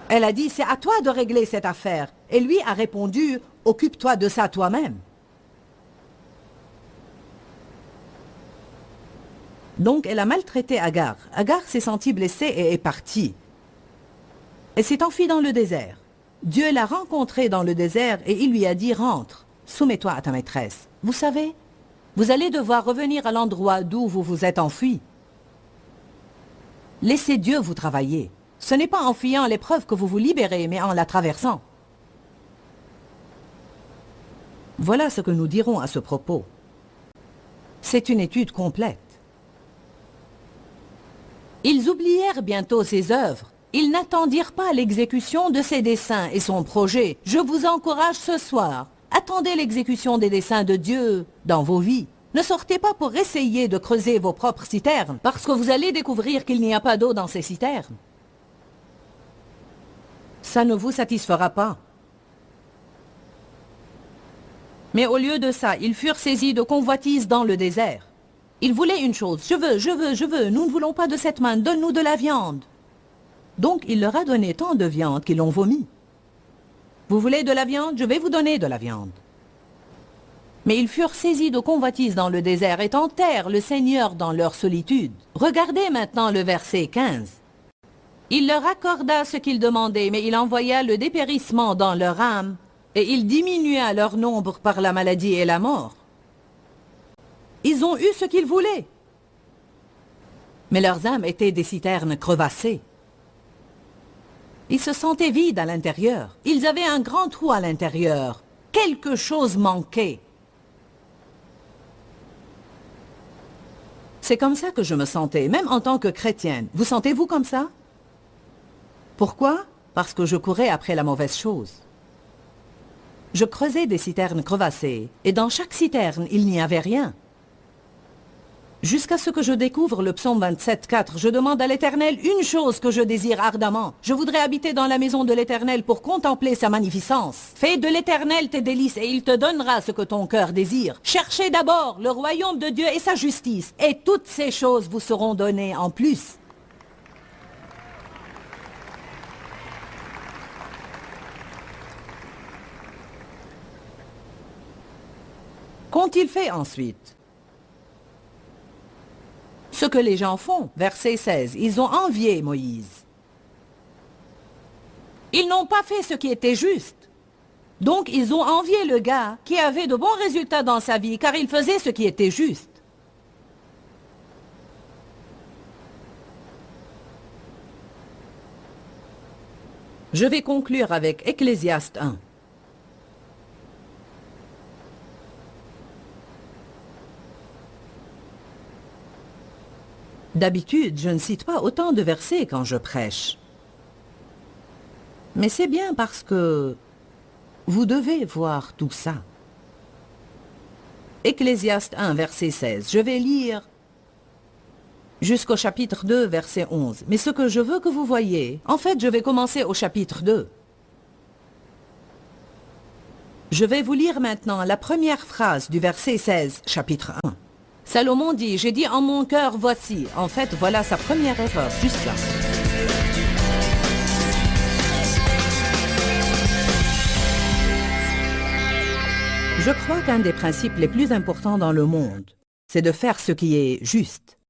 [SPEAKER 1] Elle a dit, c'est à toi de régler cette affaire. Et lui a répondu, occupe-toi de ça toi-même. Donc elle a maltraité Agar. Agar s'est sentie blessée et est partie. Elle s'est enfuie dans le désert. Dieu l'a rencontrée dans le désert et il lui a dit, rentre. soumets-toi à ta maîtresse. Vous savez, vous allez devoir revenir à l'endroit d'où vous vous êtes enfui. Laissez Dieu vous travailler. Ce n'est pas en fuyant l'épreuve que vous vous libérez, mais en la traversant. Voilà ce que nous dirons à ce propos. C'est une étude complète. Ils oublièrent bientôt ses œuvres. Ils n'attendirent pas l'exécution de ses desseins et son projet. Je vous encourage ce soir. Attendez l'exécution des desseins de Dieu dans vos vies. Ne sortez pas pour essayer de creuser vos propres citernes, parce que vous allez découvrir qu'il n'y a pas d'eau dans ces citernes. Ça ne vous satisfera pas. Mais au lieu de ça, ils furent saisis de convoitise dans le désert. Ils voulaient une chose. Je veux. Nous ne voulons pas de cette manne. Donne-nous de la viande. Donc il leur a donné tant de viande qu'ils l'ont vomi. Vous voulez de la viande? Je vais vous donner de la viande. Mais ils furent saisis de convoitise dans le désert et tentèrent le Seigneur dans leur solitude. Regardez maintenant le verset 15. Il leur accorda ce qu'ils demandaient, mais il envoya le dépérissement dans leur âme, et il diminua leur nombre par la maladie et la mort. Ils ont eu ce qu'ils voulaient. Mais leurs âmes étaient des citernes crevassées. Ils se sentaient vides à l'intérieur. Ils avaient un grand trou à l'intérieur. Quelque chose manquait. C'est comme ça que je me sentais, même en tant que chrétienne. Vous sentez-vous comme ça? Pourquoi? Parce que je courais après la mauvaise chose. Je creusais des citernes crevassées, et dans chaque citerne, il n'y avait rien. Jusqu'à ce que je découvre le psaume 27,4, je demande à l'Éternel une chose que je désire ardemment. Je voudrais habiter dans la maison de l'Éternel pour contempler sa magnificence. Fais de l'Éternel tes délices et il te donnera ce que ton cœur désire. Cherchez d'abord le royaume de Dieu et sa justice, et toutes ces choses vous seront données en plus. Qu'ont-ils fait ensuite? Ce que les gens font, verset 16, ils ont envié Moïse. Ils n'ont pas fait ce qui était juste. Donc ils ont envié le gars qui avait de bons résultats dans sa vie, car il faisait ce qui était juste. Je vais conclure avec Ecclésiaste 1. D'habitude, je ne cite pas autant de versets quand je prêche. Mais c'est bien parce que vous devez voir tout ça. Ecclésiaste 1, verset 16. Je vais lire jusqu'au chapitre 2, verset 11. Mais ce que je veux que vous voyez, en fait, je vais commencer au chapitre 2. Je vais vous lire maintenant la première phrase du verset 16, chapitre 1. Salomon dit, j'ai dit en mon cœur, voici. En fait, voilà sa première erreur, juste là. Je crois qu'un des principes les plus importants dans le monde, c'est de faire ce qui est juste.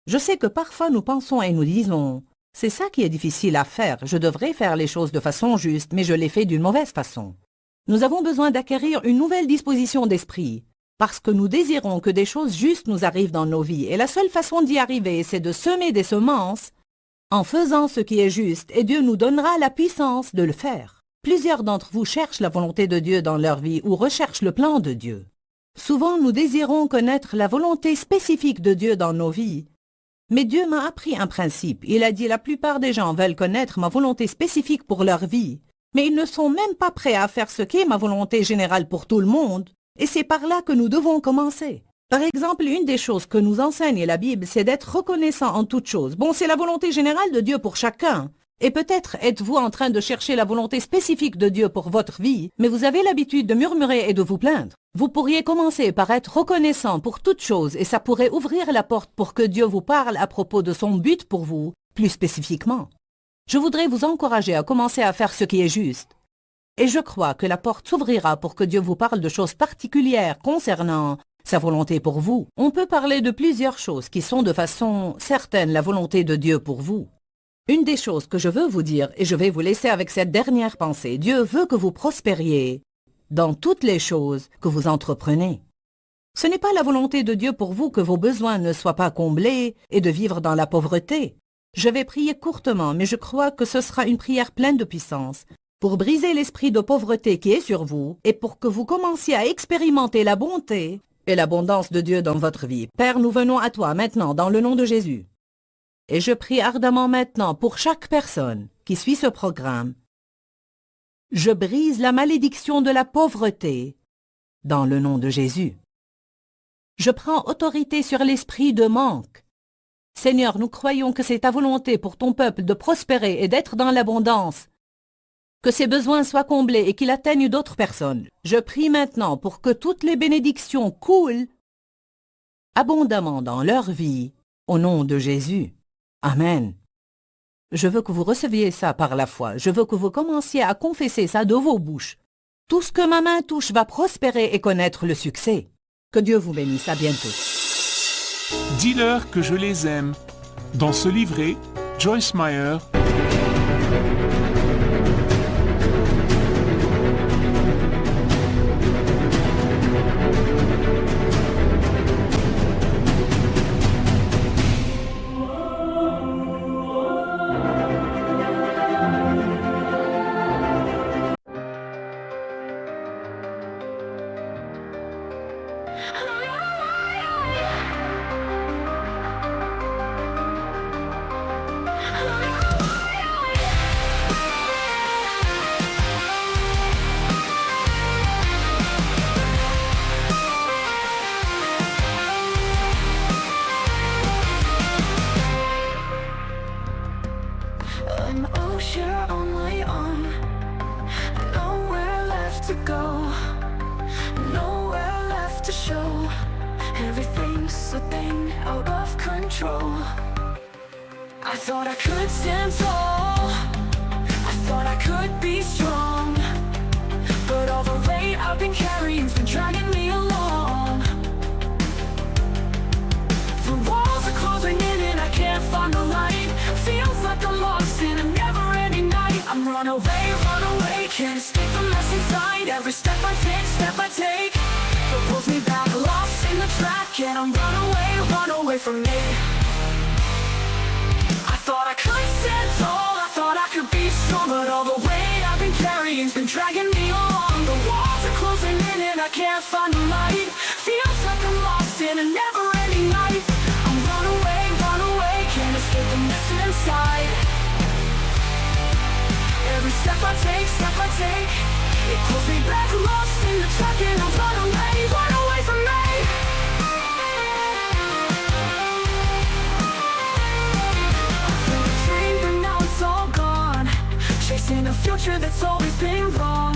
[SPEAKER 1] Je sais que parfois nous pensons et nous disons, c'est ça qui est difficile à faire, je devrais faire les choses de façon juste, mais je les fais d'une mauvaise façon. Nous avons besoin d'acquérir une nouvelle disposition d'esprit. Parce que nous désirons que des choses justes nous arrivent dans nos vies. Et la seule façon d'y arriver, c'est de semer des semences en faisant ce qui est juste. Et Dieu nous donnera la puissance de le faire. Plusieurs d'entre vous cherchent la volonté de Dieu dans leur vie ou recherchent le plan de Dieu. Souvent, nous désirons connaître la volonté spécifique de Dieu dans nos vies. Mais Dieu m'a appris un principe. Il a dit la plupart des gens veulent connaître ma volonté spécifique pour leur vie. Mais ils ne sont même pas prêts à faire ce qu'est ma volonté générale pour tout le monde. Et c'est par là que nous devons commencer. Par exemple, une des choses que nous enseigne la Bible, c'est d'être reconnaissant en toutes choses. Bon, c'est la volonté générale de Dieu pour chacun. Et peut-être êtes-vous en train de chercher la volonté spécifique de Dieu pour votre vie, mais vous avez l'habitude de murmurer et de vous plaindre. Vous pourriez commencer par être reconnaissant pour toutes choses et ça pourrait ouvrir la porte pour que Dieu vous parle à propos de son but pour vous, plus spécifiquement. Je voudrais vous encourager à commencer à faire ce qui est juste. Et je crois que la porte s'ouvrira pour que Dieu vous parle de choses particulières concernant sa volonté pour vous. On peut parler de plusieurs choses qui sont de façon certaine la volonté de Dieu pour vous. Une des choses que je veux vous dire, et je vais vous laisser avec cette dernière pensée, Dieu veut que vous prospériez dans toutes les choses que vous entreprenez. Ce n'est pas la volonté de Dieu pour vous que vos besoins ne soient pas comblés et de vivre dans la pauvreté. Je vais prier courtement, mais je crois que ce sera une prière pleine de puissance pour briser l'esprit de pauvreté qui est sur vous et pour que vous commenciez à expérimenter la bonté et l'abondance de Dieu dans votre vie. Père, nous venons à toi maintenant dans le nom de Jésus. Et je prie ardemment maintenant pour chaque personne qui suit ce programme. Je brise la malédiction de la pauvreté dans le nom de Jésus. Je prends autorité sur l'esprit de manque. Seigneur, nous croyons que c'est ta volonté pour ton peuple de prospérer et d'être dans l'abondance, que ses besoins soient comblés et qu'il atteigne d'autres personnes. Je prie maintenant pour que toutes les bénédictions coulent abondamment dans leur vie, au nom de Jésus. Amen. Je veux que vous receviez ça par la foi. Je veux que vous commenciez à confesser ça de vos bouches. Tout ce que ma main touche va prospérer et connaître le succès. Que Dieu vous bénisse. À bientôt.
[SPEAKER 3] Dis-leur que je les aime. Dans ce livret, Joyce Meyer.
[SPEAKER 4] I'm here on my own, nowhere left to go, nowhere left to show. Everything's slipping out of control. I thought I could stand tall, I thought I could be strong, but all the weight I've been carrying's been dragging me along. The walls are closing in and I can't find the light. Feels like I'm lost in a never-ending night. I'm run away, can't escape the mess inside. Every step I take, it pulls me back, lost in the track. And I'm run away from me. I thought I could stand tall, I thought I could be strong, but all the weight I've been carrying's been dragging me along. The walls are closing in and I can't find the light. Feels like I'm lost in a never-ending night. I'm run away, can't escape the mess inside. Every step I take, it pulls me back, lost in the track. And I'm run away from me. I feel a dream, but now it's all gone, chasing a future that's always been wrong.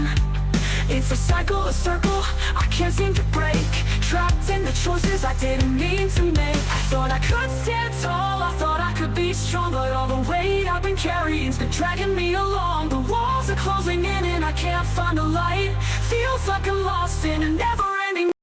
[SPEAKER 4] It's a cycle, a circle, I can't seem to break. Trapped in the choices I didn't mean to make. I thought I could stand tall, I thought I could be strong, but all the weight I've been carrying's been dragging me along. The walls are closing in and I can't find a light. Feels like I'm lost in a never